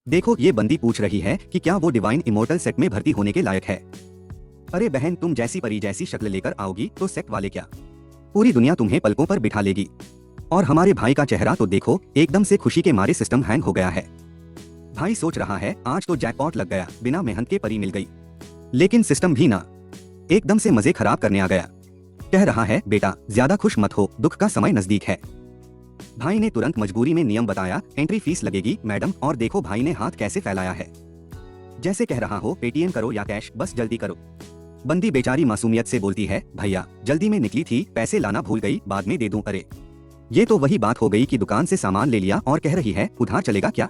देखो ये बंदी पूछ रही है कि क्या वो डिवाइन इमोर्टल सेट में भर्ती होने के लायक है। अरे बहन, तुम जैसी परी जैसी शक्ल लेकर आओगी तो सेट वाले क्या, पूरी दुनिया तुम्हें पलकों पर बिठा लेगी। और हमारे भाई का चेहरा तो देखो, एकदम से खुशी के मारे सिस्टम हैंग हो गया है। भाई सोच रहा है आज तो जैकपॉट लग गया, बिना मेहनत के परी मिल गई। लेकिन सिस्टम भी ना, एकदम से मजे खराब करने आ गया। कह रहा है बेटा ज्यादा खुश मत हो, दुख का समय नजदीक है। भाई ने तुरंत मजबूरी में नियम बताया, एंट्री फीस लगेगी मैडम। और देखो भाई ने हाथ कैसे फैलाया है, जैसे कह रहा हो पेटीएम करो या कैश, बस जल्दी करो। बंदी बेचारी मासूमियत से बोलती है, भैया जल्दी में निकली थी, पैसे लाना भूल गई, बाद में दे दूं। अरे ये तो वही बात हो गई कि दुकान से सामान ले लिया और कह रही है उधार चलेगा क्या।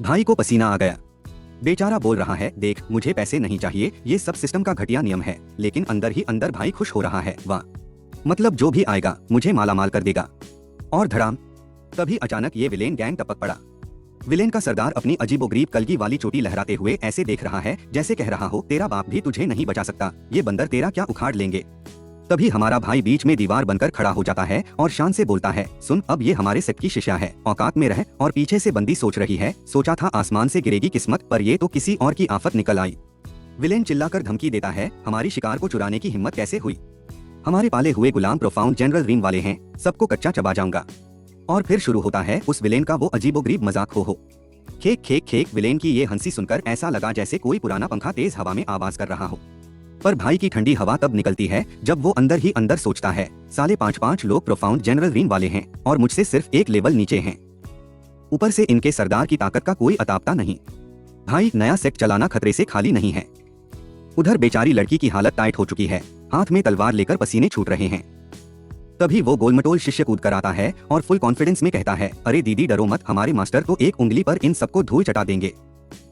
भाई को पसीना आ गया। बेचारा बोल रहा है, देख मुझे पैसे नहीं चाहिए, ये सब सिस्टम का घटिया नियम है। लेकिन अंदर ही अंदर भाई खुश हो रहा है, वाह मतलब जो भी आएगा मुझे मालामाल कर देगा। और धड़ाम, तभी अचानक ये विलेन गैंग टपक पड़ा। विलेन का सरदार अपनी अजीबोगरीब कलगी वाली चोटी लहराते हुए ऐसे देख रहा है जैसे कह रहा हो तेरा बाप भी तुझे नहीं बचा सकता, ये बंदर तेरा क्या उखाड़ लेंगे। तभी हमारा भाई बीच में दीवार बनकर खड़ा हो जाता है और शान से बोलता है, सुन अब ये हमारे सेट की शिष्या है, औकात में रह। और पीछे से बंदी सोच रही है, सोचा था आसमान से गिरेगी किस्मत, पर ये तो किसी और की आफत निकल आई। विलेन चिल्लाकर धमकी देता है, हमारी शिकार को चुराने की हिम्मत कैसे हुई, हमारे पाले हुए गुलाम प्रोफाउंड जनरल रीम वाले हैं, सबको कच्चा चबा जाऊंगा। और फिर शुरू होता है उस विलेन का वो अजीबोगरीब मजाक, हो खेक खेक खेक। विलेन की ये हंसी सुनकर ऐसा लगा जैसे कोई पुराना पंखा तेज हवा में आवाज कर रहा हो। पर भाई की ठंडी हवा तब निकलती है जब वो अंदर ही अंदर सोचता है, साले 5-5 लोग प्रोफाउंड जनरल रीम वाले हैं और मुझसे सिर्फ एक लेवल नीचे हैं। ऊपर से इनके सरदार की ताकत का कोई अतापता नहीं। भाई नया सेट चलाना खतरे से खाली नहीं है। उधर बेचारी लड़की की हालत टाइट हो चुकी है, हाथ में तलवार लेकर पसीने छूट रहे हैं। तभी वो गोलमटोल शिष्य कूद कर आता है और फुल कॉन्फिडेंस में कहता है, अरे दीदी डरो मत, हमारे मास्टर तो एक उंगली पर इन सबको धूल चटा देंगे।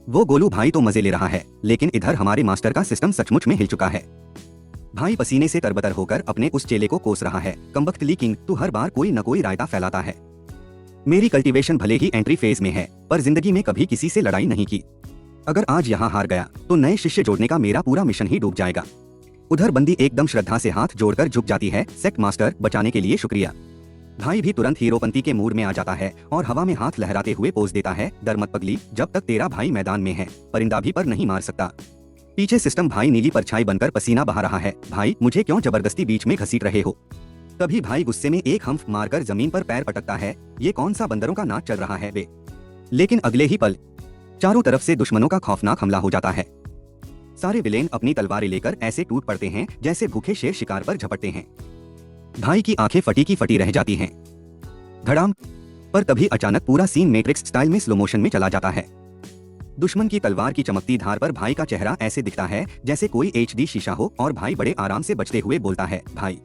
वो गोलू भाई तो मजे ले रहा है, लेकिन इधर हमारे मास्टर का सिस्टम सचमुच में हिल चुका है। भाई पसीने से तरबतर होकर अपने उस चेले को कोस रहा है, कमबख्तली किंग तू हर बार कोई न कोई रायता फैलाता है। मेरी कल्टीवेशन भले ही एंट्री फेज में है, पर जिंदगी में कभी किसी से लड़ाई नहीं की। अगर आज यहाँ हार गया तो नए शिष्य जोड़ने का मेरा पूरा मिशन ही डूब जाएगा। उधर बंदी एकदम श्रद्धा से हाथ जोड़कर झुक जाती है, सेक्ट मास्टर बचाने के लिए शुक्रिया। भाई भी तुरंत हीरोपंती के मूड में आ जाता है और हवा में हाथ लहराते हुए पोज देता है, डर मत पगली, जब तक तेरा भाई मैदान में है परिंदा भी पर नहीं मार सकता। पीछे सिस्टम भाई नीली परछाई बनकर पसीना बहा रहा है, भाई मुझे क्यों जबरदस्ती बीच में घसीट रहे हो। तभी भाई गुस्से में एक हम्फ मारकर जमीन पर पैर पटकता है, ये कौन सा बंदरों का नाच चल रहा है बे। लेकिन अगले ही पल चारों तरफ से दुश्मनों का खौफनाक हमला हो जाता है। सारे विलेन अपनी तलवारें लेकर ऐसे टूट पड़ते हैं जैसे भूखे शेर शिकार पर झपटते हैं। भाई की आंखें फटी की फटी रह जाती हैं। धड़ाम, पर तभी अचानक पूरा सीन मैट्रिक्स स्टाइल में स्लो मोशन में चला जाता है। दुश्मन की तलवार की चमकती धार पर भाई का चेहरा ऐसे दिखता है जैसे कोई HD शीशा हो और भाई बड़े आराम से बचते हुए बोलता है, भाई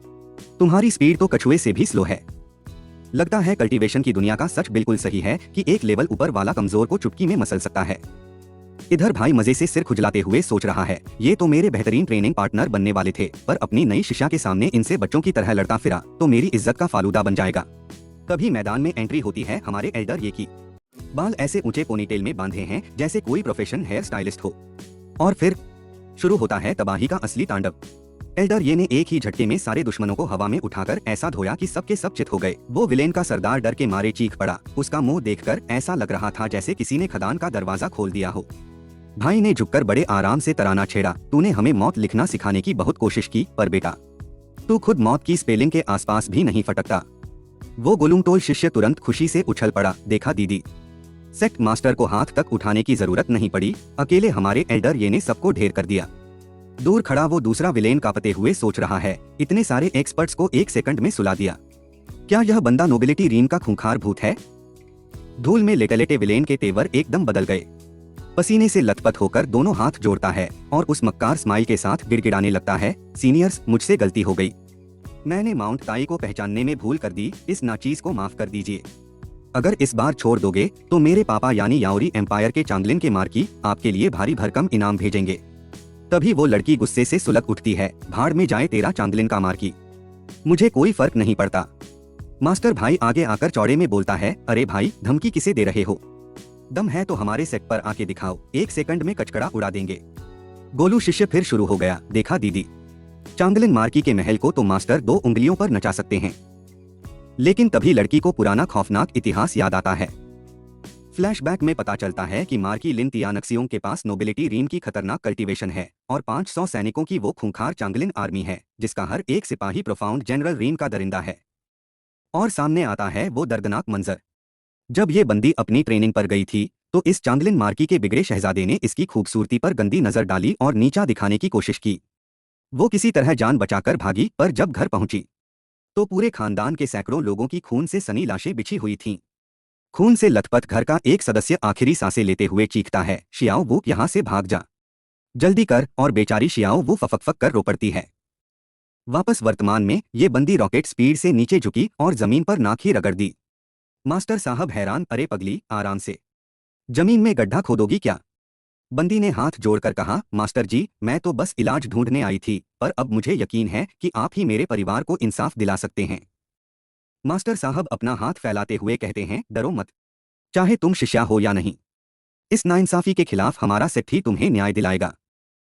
तुम्हारी स्पीड तो कछुए से भी स्लो है। लगता है कल्टीवेशन की दुनिया का सच बिल्कुल सही है कि एक लेवल ऊपर वाला कमजोर को चुटकी में मसल सकता है। इधर भाई मजे से सिर खुजलाते हुए सोच रहा है, ये तो मेरे बेहतरीन ट्रेनिंग पार्टनर बनने वाले थे, पर अपनी नई शिष्या के सामने इनसे बच्चों की तरह लड़ता फिरा तो मेरी इज्जत का फालूदा बन जाएगा। तभी मैदान में एंट्री होती है हमारे एल्डर ये की। बाल ऐसे ऊंचे पोनीटेल में बांधे हैं जैसे कोई प्रोफेशनल हेयर स्टाइलिस्ट हो। और फिर शुरू होता है तबाही का असली तांडव। एल्डर ये ने एक ही झटके में सारे दुश्मनों को हवा में उठाकर ऐसा धोया कि सबके सब चित हो गए। वो विलेन का सरदार डर के मारे चीख पड़ा, उसका मुंह देखकर ऐसा लग रहा था जैसे किसी ने खदान का दरवाजा खोल दिया हो। भाई ने झुककर बड़े आराम से तराना छेड़ा, तूने हमें मौत लिखना सिखाने की बहुत कोशिश की, पर बेटा तू खुद मौत की स्पेलिंग के आसपास भी नहीं फटकता। वो गोलुमटोल शिष्य तुरंत खुशी से उछल पड़ा, देखा दीदी, सेक्ट मास्टर को हाथ तक उठाने की जरूरत नहीं पड़ी, अकेले हमारे एल्डर ये ने सबको ढेर कर दिया। दूर खड़ा वो दूसरा विलेन कांपते हुए सोच रहा है, इतने सारे एक्सपर्ट्स को 1 सेकंड में सुला दिया, क्या यह बंदा नोबिलिटी रीम का खूंखार भूत है। धूल में लेटे लेटे विलेन के तेवर एकदम बदल गए। पसीने से लथपथ होकर दोनों हाथ जोड़ता है और उस मक्कार स्माइल के साथ गिड़गिड़ाने लगता है, सीनियर्स मुझसे गलती हो गई, मैंने माउंट ताई को पहचानने में भूल कर दी, इस नाचीज को माफ कर दीजिए। अगर इस बार छोड़ दोगे तो मेरे पापा यानी याओरी एम्पायर के चांगलिन के मार्की आपके लिए भारी भरकम इनाम भेजेंगे। तभी वो लड़की गुस्से से सुलग उठती है, भाड़ में जाए तेरा चांगलिन का मार्की, मुझे कोई फर्क नहीं पड़ता। मास्टर भाई आगे आकर चौड़े में बोलता है, अरे भाई धमकी किसे दे रहे हो, दम है तो हमारे सेट पर आके दिखाओ, 1 सेकंड में कचकड़ा उड़ा देंगे। गोलू शिष्य फिर शुरू हो गया, देखा दीदी, चांगलिन मार्की के महल को तो मास्टर 2 उंगलियों पर नचा सकते हैं। लेकिन तभी लड़की को पुराना खौफनाक इतिहास याद आता है। फ्लैशबैक में पता चलता है कि मार्की लिन तियानक्सियोंग के पास नोबिलिटी रीन की खतरनाक कल्टीवेशन है और 500 सैनिकों की वो खूंखार चांगलिन आर्मी है जिसका हर एक सिपाही प्रोफाउंड जनरल रीन का दरिंदा है। और सामने आता है वो दर्दनाक मंजर। जब ये बंदी अपनी ट्रेनिंग पर गई थी तो इस चांगलिन मार्की के बिगड़े शहजादे ने इसकी खूबसूरती पर गंदी नजर डाली और नीचा दिखाने की कोशिश की। वो किसी तरह जान बचाकर भागी, पर जब घर पहुंची तो पूरे खानदान के सैकड़ों लोगों की खून से सनी लाशें बिछी हुई थीं। खून से लथपथ घर का एक सदस्य आखिरी सांसें लेते हुए चीखता है, शियाओ वू यहाँ से भाग जा, जल्दी कर। और बेचारी शियाओ वू फफक कर रो पड़ती है। वापस वर्तमान में ये बंदी रॉकेट स्पीड से नीचे झुकी और जमीन पर नाक ही रगड़ दी। मास्टर साहब हैरान, अरे पगली आराम से, जमीन में गड्ढा खोदोगी क्या? बंदी ने हाथ जोड़कर कहा, मास्टर जी मैं तो बस इलाज ढूंढने आई थी, पर अब मुझे यकीन है कि आप ही मेरे परिवार को इंसाफ दिला सकते हैं। मास्टर साहब अपना हाथ फैलाते हुए कहते हैं, डरो मत, चाहे तुम शिष्या हो या नहीं, इस नाइंसाफी के खिलाफ हमारा सेठ ही तुम्हें न्याय दिलाएगा।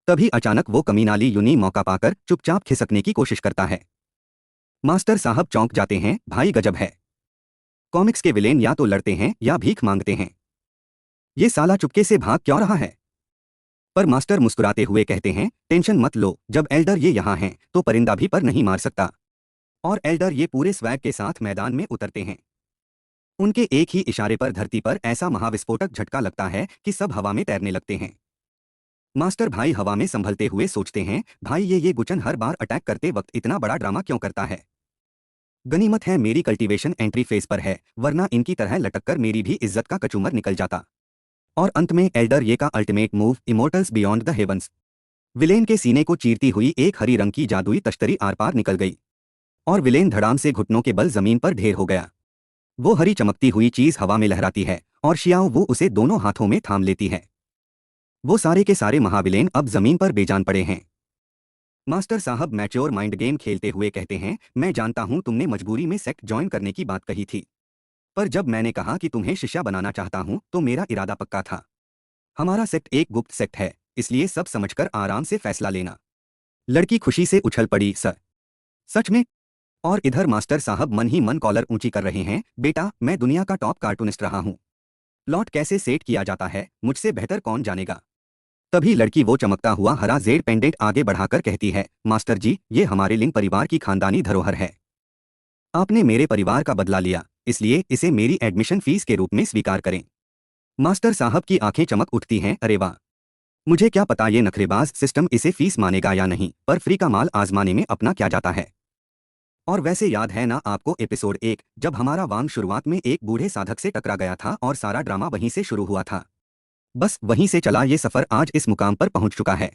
तभी अचानक वो कमीनाली यूनी मौका पाकर चुपचाप खिसकने की कोशिश करता है। मास्टर साहब चौंक जाते हैं, भाई गजब है, कॉमिक्स के विलेन या तो लड़ते हैं या भीख मांगते हैं, ये साला चुपके से भाग क्यों रहा है? पर मास्टर मुस्कुराते हुए कहते हैं, टेंशन मत लो, जब एल्डर ये यहाँ हैं तो परिंदा भी पर नहीं मार सकता। और एल्डर ये पूरे स्वैग के साथ मैदान में उतरते हैं। उनके एक ही इशारे पर धरती पर ऐसा महाविस्फोटक झटका लगता है कि सब हवा में तैरने लगते हैं। मास्टर भाई हवा में संभलते हुए सोचते हैं, भाई ये गुचन हर बार अटैक करते वक्त इतना बड़ा ड्रामा क्यों करता है? गनीमत है मेरी कल्टीवेशन एंट्री फेज पर है, वरना इनकी तरह लटक कर मेरी भी इज्जत का कचूमर निकल जाता। और अंत में एल्डर ये का ultimate move, immortals beyond the heavens. Villain के सीने को चीरती हुई एक हरी रंग की जादुई तश्तरी आर पार निकल गई और विलेन धड़ाम से घुटनों के बल जमीन पर ढेर हो गया। वो हरी चमकती हुई चीज हवा में लहराती है और शियाओ वो उसे दोनों हाथों में थाम लेती है। वो सारे के सारे महाविलेन अब जमीन पर बेजान पड़े हैं। मास्टर साहब मैच्योर माइंड गेम खेलते हुए कहते हैं, मैं जानता हूं तुमने मजबूरी में सेक्ट ज्वाइन करने की बात कही थी, पर जब मैंने कहा कि तुम्हें शिष्या बनाना चाहता हूं तो मेरा इरादा पक्का था। हमारा सेक्ट एक गुप्त सेक्ट है, इसलिए सब समझकर आराम से फैसला लेना। लड़की खुशी से उछल पड़ी, सर सच में? और इधर मास्टर साहब मन ही मन कॉलर ऊंची कर रहे हैं, बेटा मैं दुनिया का टॉप कार्टूनिस्ट रहा हूं, प्लॉट कैसे सेट किया जाता है मुझसे बेहतर कौन जानेगा। तभी लड़की वो चमकता हुआ हरा जेड पेंडेंट आगे बढ़ाकर कहती है, मास्टर जी ये हमारे लिन परिवार की खानदानी धरोहर है। आपने मेरे परिवार का बदला लिया, इसलिए इसे मेरी एडमिशन फीस के रूप में स्वीकार करें। मास्टर साहब की आंखें चमक उठती हैं, अरे वाह, मुझे क्या पता ये नखरेबाज सिस्टम इसे फीस मानेगा या नहीं, पर फ्री का माल आजमाने में अपना क्या जाता है। और वैसे याद है ना आपको एपिसोड 1, जब हमारा वांग शुरुआत में एक बूढ़े साधक से टकरा गया था और सारा ड्रामा वहीं से शुरू हुआ था। बस वहीं से चला ये सफर आज इस मुकाम पर पहुंच चुका है।